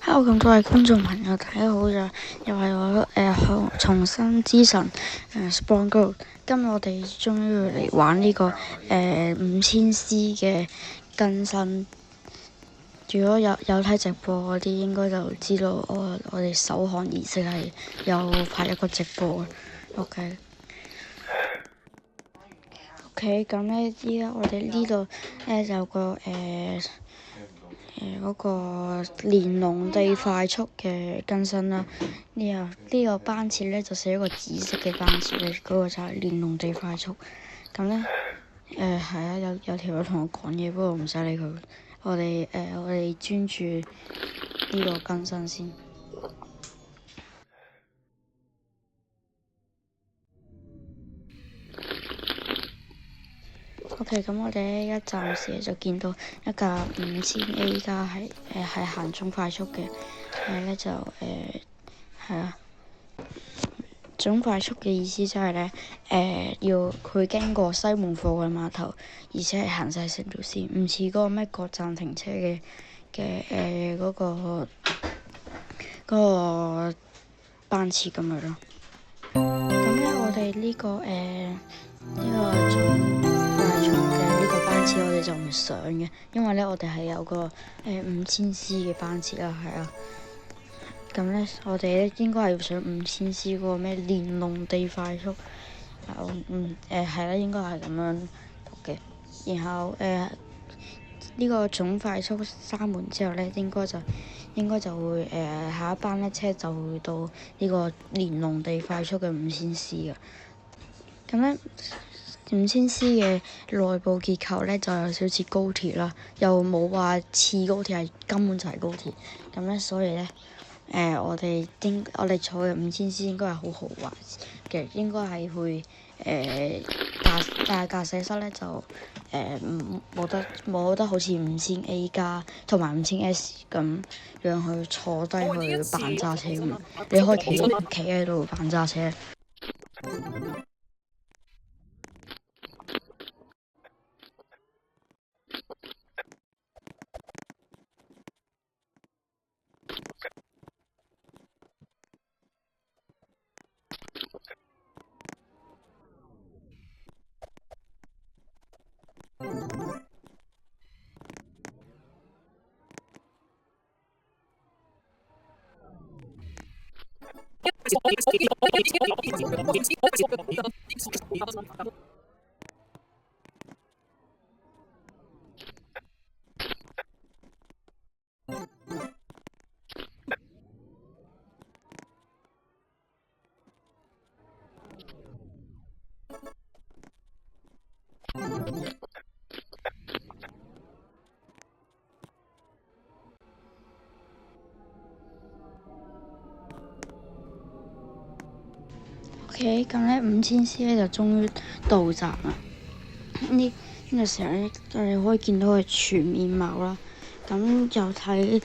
Hello，咁多位觀眾朋友，大家好，又係我重生之神Spawn Go。今日我哋終於嚟玩呢個5000C 嘅更新。如果有睇直播嗰啲，應該就知道我哋首項儀式係有拍一個直播嘅。OK，咁咧依家我哋呢度有個嗰個連農地快速嘅更新啦。呢個班次咧就寫一個紫色嘅班次咧，嗰個就係連農地快速。咁咧係啊，有條友同我講嘢，不過唔使理佢。我哋專注呢個更新先。OK，咁我哋咧一暫時就見到一架5000A 加係行中快速嘅，咧就係啊。總快速嘅意思就係咧，要佢經過西門貨運碼頭，而且係行晒成條線，唔似嗰個咩各站停車嘅嗰個班次咁樣咯。咁咧，我哋呢個總快速嘅呢個班次，我哋就唔上嘅，因為咧我哋係有個5000C 嘅班次啦，係啊。咁咧，我哋咧應該係要上5000C 嗰個咩連農地快速，係啦，應該係咁樣讀嘅。然後呢個總快速閂門之後咧，應該就會下一班咧車就會到呢個連農地快速嘅5000C 嘅。咁咧5000C 嘅內部結構咧就有少少似高鐵啦，又冇話似高鐵，係根本就係高鐵。咁咧，所以咧。我哋坐嘅5000C 應該係好豪華嘅，應該係會但係駕駛室咧就冇得好似5000A 加同埋5000S 咁樣去坐低去扮揸車咁，你可以企喺度扮揸車。OK，咁咧5000C 咧就終於到站啦。呢個時候咧，我哋可以見到佢全面貌啦。咁又睇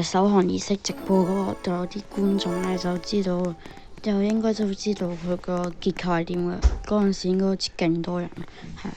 首項儀式直播嗰個度有啲觀眾咧，就知道就應該都知道佢個結構係點嘅。嗰陣時應該好似勁多人，係。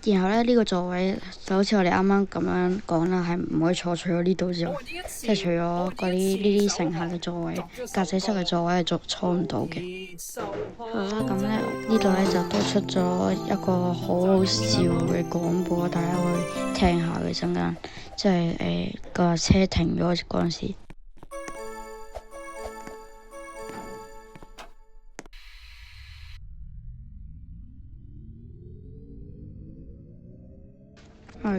然後咧呢個座位就好似我哋啱啱咁樣講啦，係唔可以坐除咗呢度之外，即係除咗嗰啲呢啲乘客嘅座位，駕駛室嘅座位係坐唔到嘅。好啦，咁咧呢度咧就都出咗一個好好笑嘅廣播，大家可以聽下嘅陣間，即係個車停咗嗰陣時。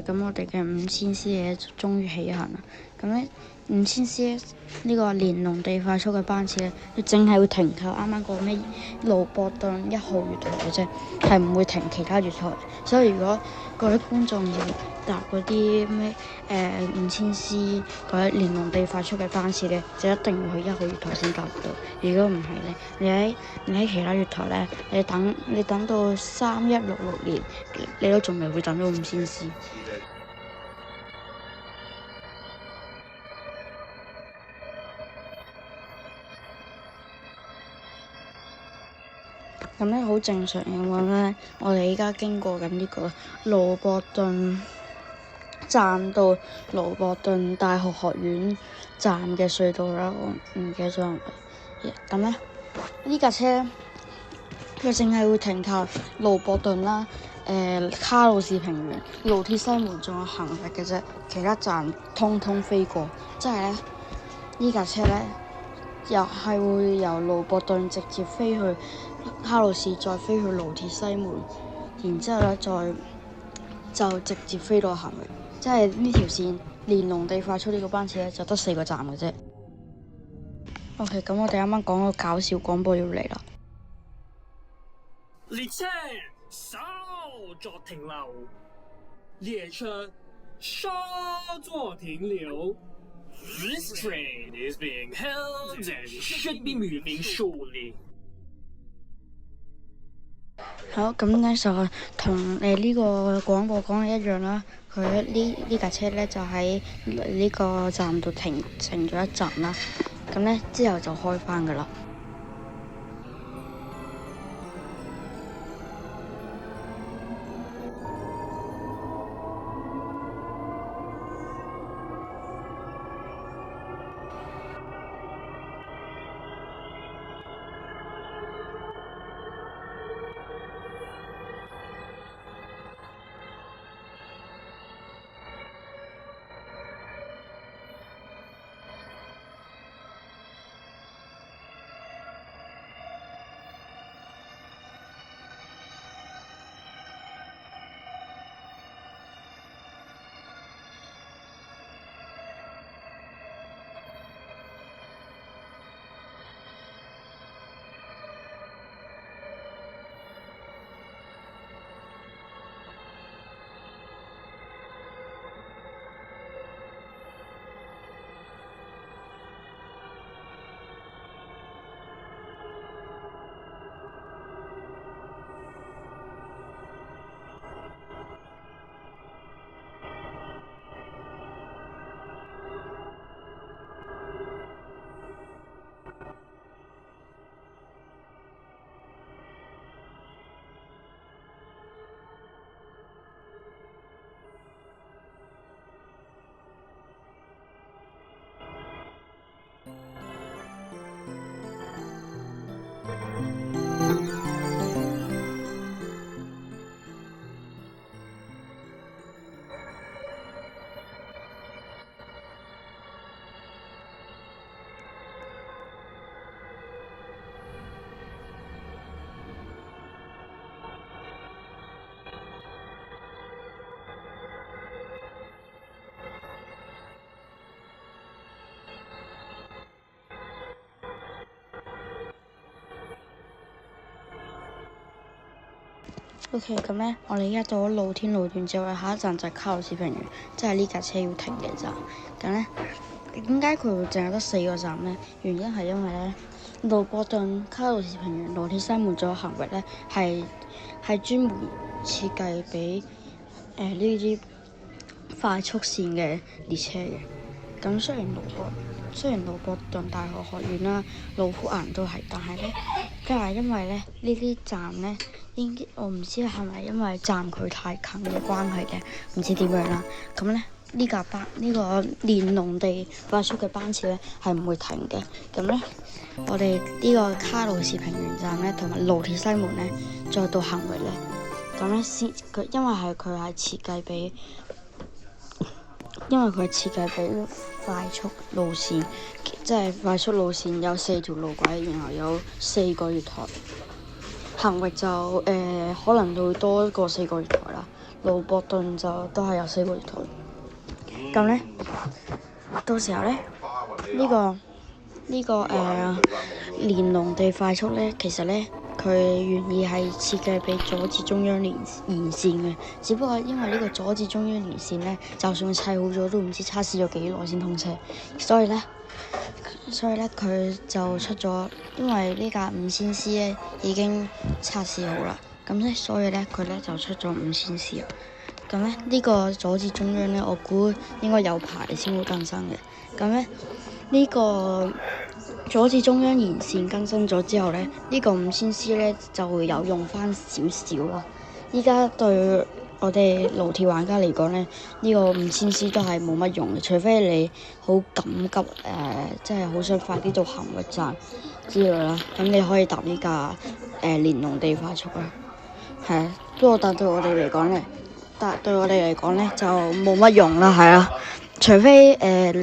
咁我哋嘅5000C 嘢終於起行啦。咁咧5000C 呢個連農地快速嘅班次咧，佢淨係會停靠啱啱個咩盧博頓1號月台嘅啫，係唔會停其他月台。所以如果各位觀眾要搭嗰啲咩5000C 嗰啲連農地快速嘅班次咧，就一定要去1號月台先搭到。如果唔係咧，你喺其他月台咧，你等到3166年，你都仲未會等到5000C。咁咧好正常嘅話咧，我哋依家經過緊呢個盧博頓站到盧伯頓大學學院站嘅隧道啦，我唔記得咗係咪。咁咧呢架車咧，佢淨係會停靠盧伯頓啦、卡魯士平原、盧鐵西門仲有行日嘅啫，其他站通通飛過。即係咧呢架車咧，又係會由盧伯頓直接飛去卡魯士，再飛去盧鐵西門，然之後咧就直接飛到行日。即係呢條線連儂地快速呢個班次咧，就得4個站嘅啫。OK， 咁我哋啱啱講個搞笑廣播要嚟啦。列車稍作停留，列車稍作停留。This train is being held and should be moving shortly。好，咁咧就同呢個廣播講嘅一樣啦。佢呢架車咧就喺呢個站度停咗一站啦。咁咧之後就開返噶啦。OK， 咁咧，我哋依家到咗露天路段之後，下一站就係卡魯士平原，即係呢架車要停嘅站。咁咧，點解佢會淨係得4個站咧？原因係因為咧，盧伯頓、卡魯士平原、盧鐵西門仲有行域咧，係專門設計俾呢啲快速線嘅列車嘅。咁雖然盧伯頓大學學院啦、老虎岩都係，但係因為咧呢啲站咧，我唔知係咪因為站距太近嘅關係嘅，唔知點樣啦。咁咧呢個連儂地快速嘅班次咧係唔會停嘅。咁咧我哋呢個卡魯士平原站咧同埋盧鐵西門咧再到行域咧，咁咧因為佢係設計俾快速路線，即係快速路線有4條路軌，然後有4個月台。行域就可能會多過4個月台啦。盧伯頓就都係有4個月台。咁咧，到時候咧呢個連儂地快速咧，其實咧佢原意係設計俾佐治中央沿線嘅，只不過因為呢個佐治中央沿線咧，就算砌好咗都唔知測試咗幾耐先通車，所以咧佢就出咗，因為呢架5000C咧已經測試好啦，咁咧所以咧佢咧就出咗5000C啦。咁咧呢個佐治中央咧，我估應該有排先會更新嘅。咁咧呢個佐治中央沿線更新咗之後咧，呢個5000C咧就會有用翻少少啦。依家對我哋路鐵玩家嚟講咧，呢個5000C 都係冇乜用嘅，除非你好緊急即係好想快啲到行域站之類啦，咁你可以搭呢架連農地快速啦。係啊，不過對我哋嚟講咧就冇乜用啦，係啊。除非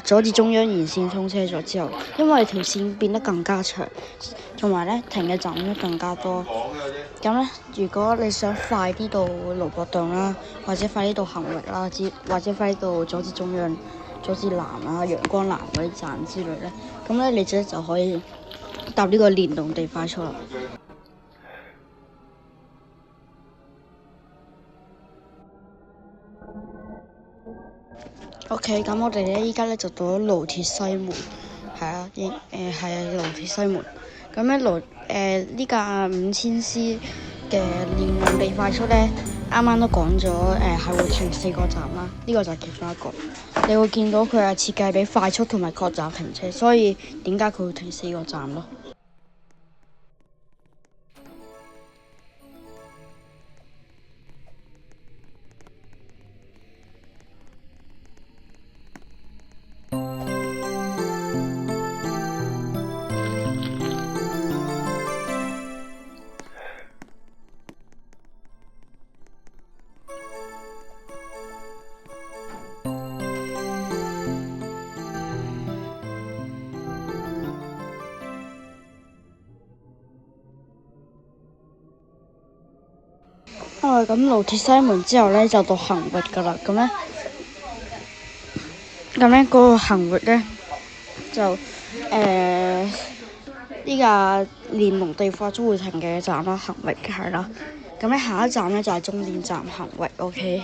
佐治中央沿線通車咗之後，因為條線變得更加長，同埋咧停嘅站咧更加多。咁咧，如果你想快啲到盧博頓啦，或者快啲到行域啦，或者快啲到佐治中央、佐治南啊、陽光南嗰啲站之類咧，咁咧你就可以搭呢個連動地快速啦。OK， 咁我哋咧依家咧就到咗盧鐵西門，係啊，係啊，盧鐵西門。咁咧呢架5000C 嘅連動地快速咧，啱啱都講咗係會停4個站啦，呢個就係其中一個。你會見到佢係設計俾快速同埋擴站停車，所以點解佢會停4個站咯？咁盧鐵西門之後咧就到行域噶啦，咁咧嗰個行域咧就呢架連農地快速會停嘅站啦，行域係啦。咁咧下一站咧就係終點站行域 ，OK。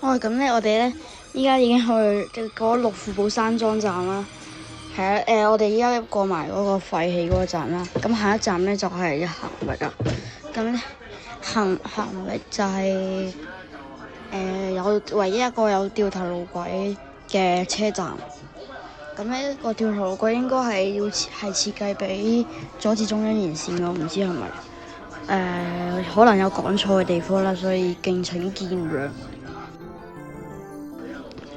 咁咧，我哋咧依家已經去嗰陸富寶山莊站啦。係啊，我哋依家過埋嗰個廢棄嗰個站啦。咁下一站咧就係行域啊。咁咧行域就係有唯一一個有掉頭路軌嘅車站。咁呢個條頭路軌應該係設計俾阻止中央延線，我唔知係咪可能有講錯嘅地方啦，所以敬請見諒。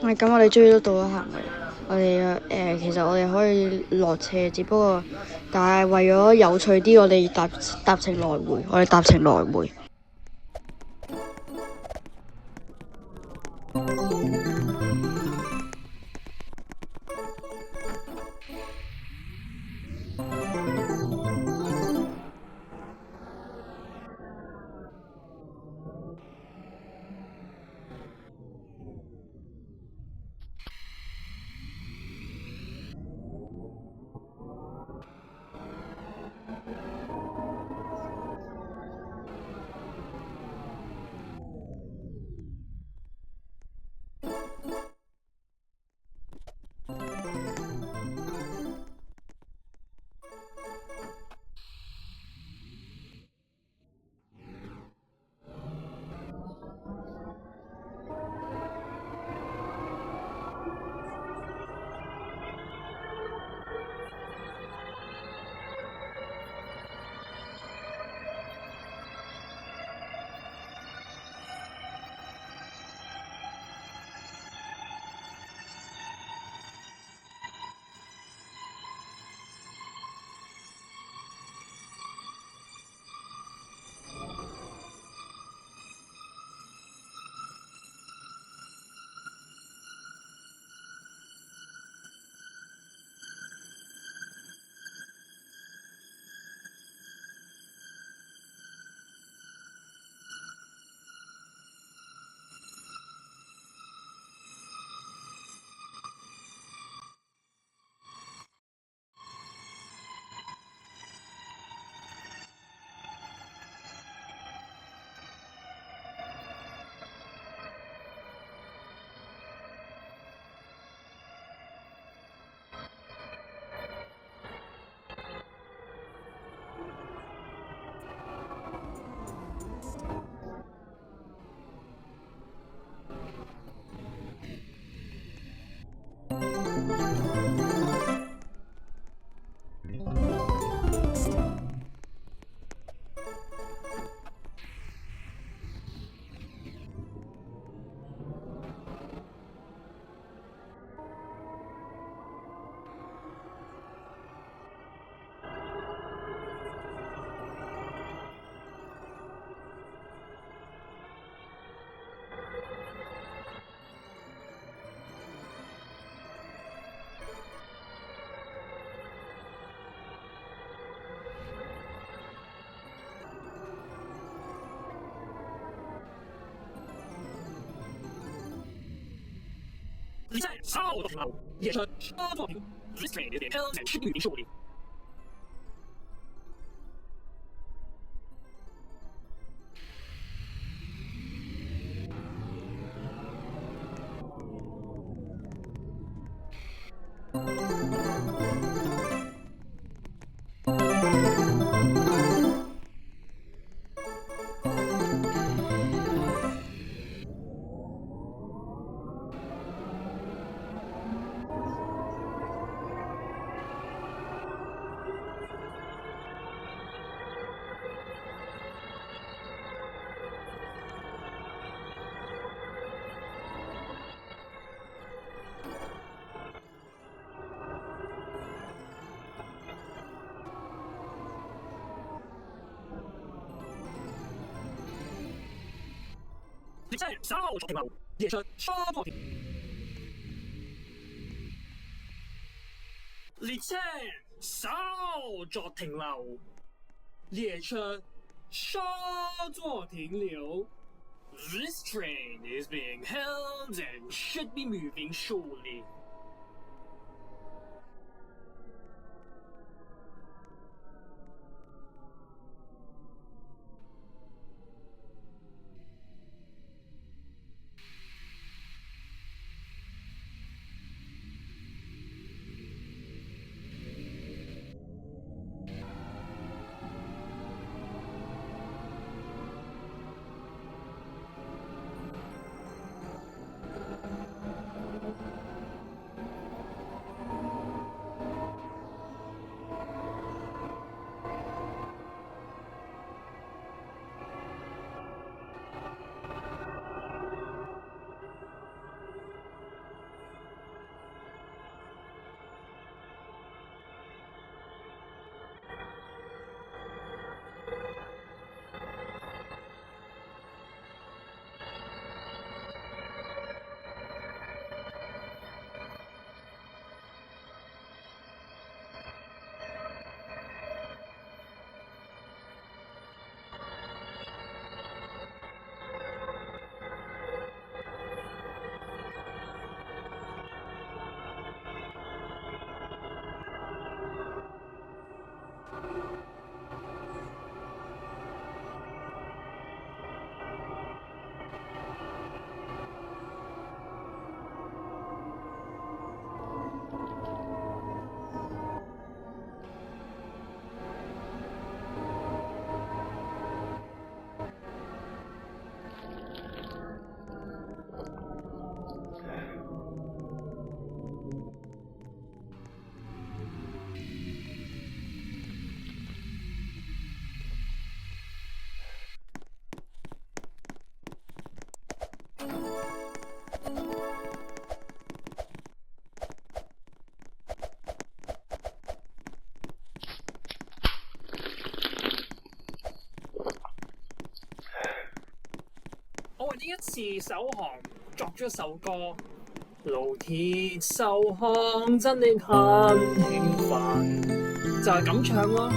咁我哋終於都到咗行嘅，我哋其實我哋可以落車，只不過但係為咗有趣啲，我哋搭程來回，我哋搭程來回。你在少多停留，列车稍作停。This train is being held and should be moving shortly. 你在少作停留，列车稍作停。你在少作停留，列车稍作停留。This train is being held and should be moving shortly. 我為呢一次首航作咗一首歌，老鐵受航真的很興奮，就係咁唱咯。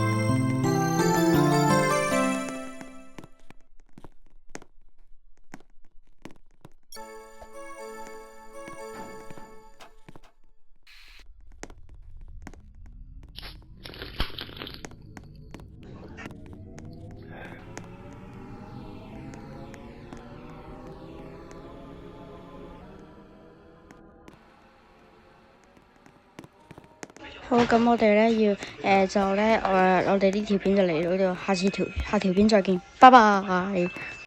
好，咁我哋咧要我哋呢條片就嚟到呢度，下條片再見，拜拜。